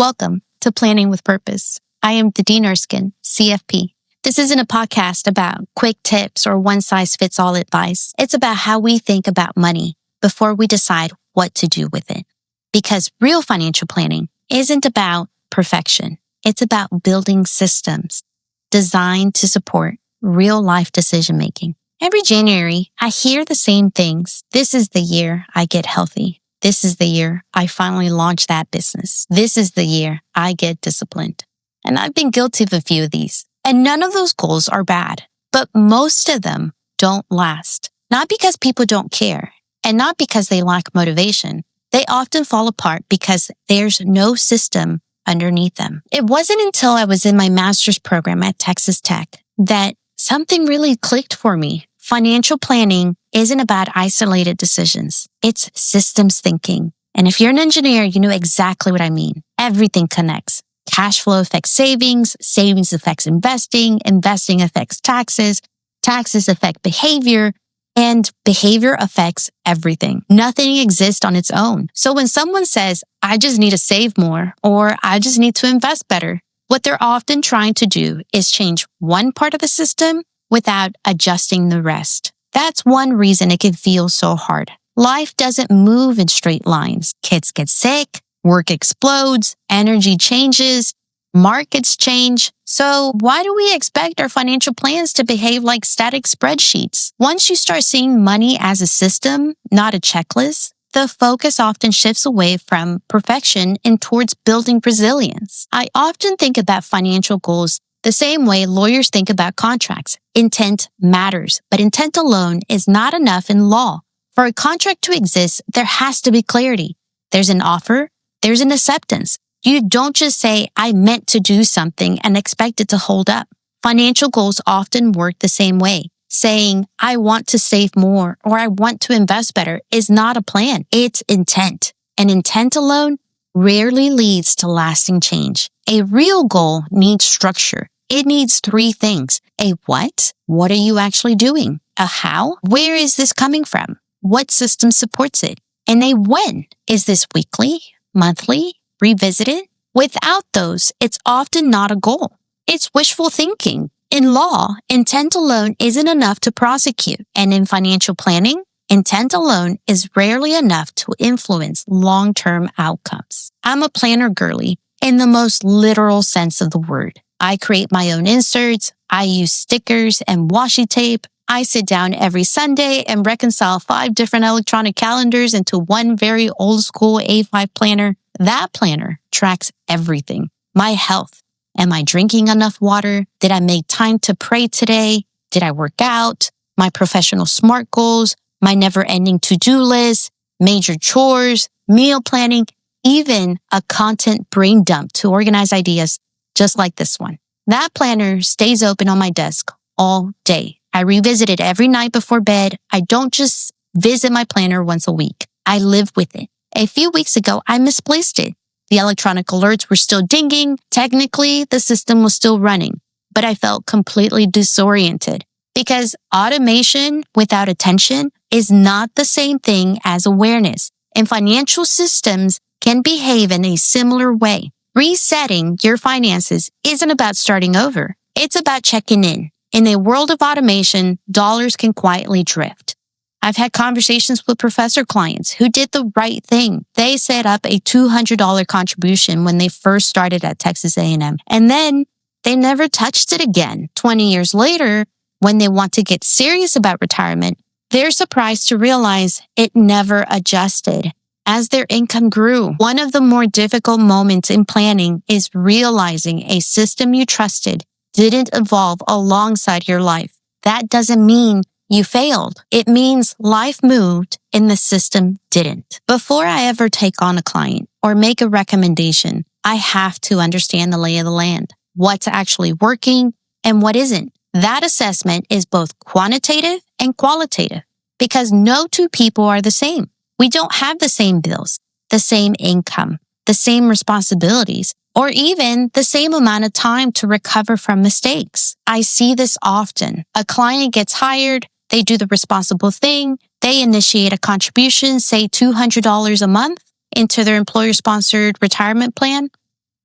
Welcome to Planning with Purpose. I am Didine Erskine, CFP. This isn't a podcast about quick tips or one-size-fits-all advice. It's about how we think about money before we decide what to do with it. Because real financial planning isn't about perfection. It's about building systems designed to support real-life decision-making. Every January, I hear the same things. This is the year I get healthy. This is the year I finally launch that business. This is the year I get disciplined. And I've been guilty of a few of these. And none of those goals are bad, but most of them don't last. Not because people don't care and not because they lack motivation. They often fall apart because there's no system underneath them. It wasn't until I was in my master's program at Texas Tech that something really clicked for me. Financial planning isn't about isolated decisions. It's systems thinking. And if you're an engineer, you know exactly what I mean. Everything connects. Cash flow affects savings. Savings affects investing. Investing affects taxes. Taxes affect behavior. And behavior affects everything. Nothing exists on its own. So when someone says, I just need to save more, or I just need to invest better, what they're often trying to do is change one part of the system without adjusting the rest. That's one reason it can feel so hard. Life doesn't move in straight lines. Kids get sick, work explodes, energy changes, markets change. So why do we expect our financial plans to behave like static spreadsheets? Once you start seeing money as a system, not a checklist, the focus often shifts away from perfection and towards building resilience. I often think about financial goals the same way lawyers think about contracts. Intent matters, but intent alone is not enough in law. For a contract to exist, there has to be clarity. There's an offer, there's an acceptance. You don't just say, I meant to do something and expect it to hold up. Financial goals often work the same way. Saying, I want to save more or I want to invest better is not a plan. It's intent. And intent alone rarely leads to lasting change. A real goal needs structure. It needs three things. A what? What are you actually doing? A how? Where is this coming from? What system supports it? And a when? Is this weekly, monthly, revisited? Without those, it's often not a goal. It's wishful thinking. In law, intent alone isn't enough to prosecute. And in financial planning, intent alone is rarely enough to influence long-term outcomes. I'm a planner girly in the most literal sense of the word. I create my own inserts. I use stickers and washi tape. I sit down every Sunday and reconcile 5 different electronic calendars into one very old school A5 planner. That planner tracks everything. My health. Am I drinking enough water? Did I make time to pray today? Did I work out? My professional SMART goals, my never-ending to-do list, major chores, meal planning, even a content brain dump to organize ideas just like this one. That planner stays open on my desk all day. I revisit it every night before bed. I don't just visit my planner once a week. I live with it. A few weeks ago, I misplaced it. The electronic alerts were still dinging. Technically, the system was still running, but I felt completely disoriented because automation without attention is not the same thing as awareness, and financial systems can behave in a similar way. Resetting your finances isn't about starting over. It's about checking in. In a world of automation, dollars can quietly drift. I've had conversations with professor clients who did the right thing. They set up a $200 contribution when they first started at Texas A&M, and then they never touched it again. 20 years later, when they want to get serious about retirement, they're surprised to realize it never adjusted as their income grew. One of the more difficult moments in planning is realizing a system you trusted didn't evolve alongside your life. That doesn't mean you failed. It means life moved and the system didn't. Before I ever take on a client or make a recommendation, I have to understand the lay of the land, what's actually working and what isn't. That assessment is both quantitative and qualitative because no two people are the same. We don't have the same bills, the same income, the same responsibilities, or even the same amount of time to recover from mistakes. I see this often. A client gets hired, they do the responsible thing, they initiate a contribution, say $200 a month into their employer-sponsored retirement plan.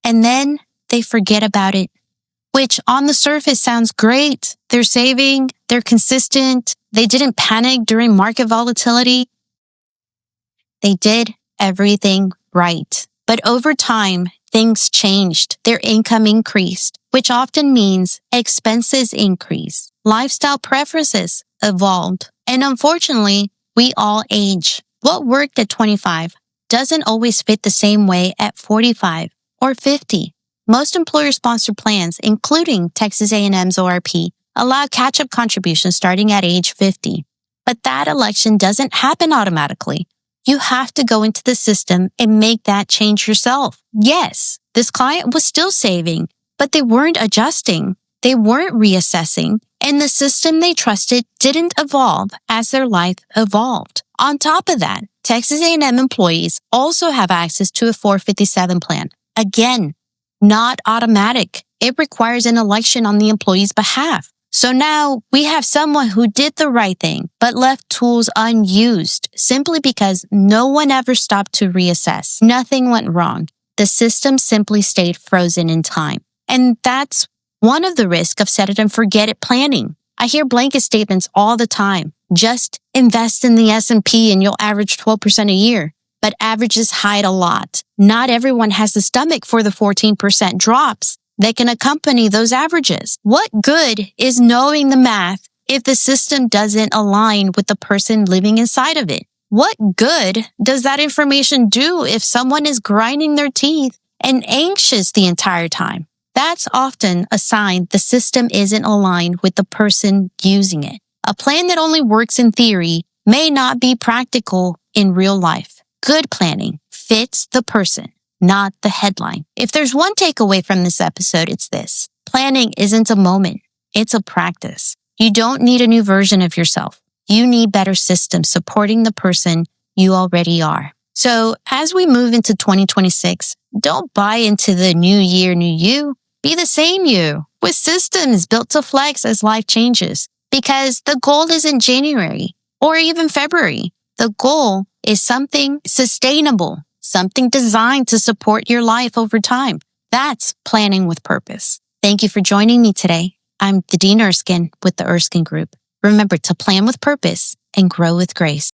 and then they forget about it, which on the surface sounds great. They're saving, they're consistent, they didn't panic during market volatility. They did everything right. But over time, things changed. Their income increased, which often means expenses increase. Lifestyle preferences evolved. And unfortunately, we all age. What worked at 25 doesn't always fit the same way at 45 or 50. Most employer-sponsored plans, including Texas A&M's ORP, allow catch-up contributions starting at age 50. But that election doesn't happen automatically. You have to go into the system and make that change yourself. Yes, this client was still saving, but they weren't adjusting. They weren't reassessing, and the system they trusted didn't evolve as their life evolved. On top of that, Texas A&M employees also have access to a 457 plan. Again, not automatic. It requires an election on the employee's behalf. So now we have someone who did the right thing, but left tools unused simply because no one ever stopped to reassess. Nothing went wrong. The system simply stayed frozen in time. And that's one of the risks of set it and forget it planning. I hear blanket statements all the time. Just invest in the S&P and you'll average 12% a year. But averages hide a lot. Not everyone has the stomach for the 14% drops that can accompany those averages. What good is knowing the math if the system doesn't align with the person living inside of it? What good does that information do if someone is grinding their teeth and anxious the entire time? That's often a sign the system isn't aligned with the person using it. A plan that only works in theory may not be practical in real life. Good planning fits the person, not the headline. If there's one takeaway from this episode, it's this. Planning isn't a moment. It's a practice. You don't need a new version of yourself. You need better systems supporting the person you already are. So as we move into 2026, don't buy into the new year, new you. Be the same you with systems built to flex as life changes. Because the goal isn't January or even February. The goal is something sustainable, something designed to support your life over time. That's planning with purpose. Thank you for joining me today. I'm Didine Erskine with the Erskine Group. Remember to plan with purpose and grow with grace.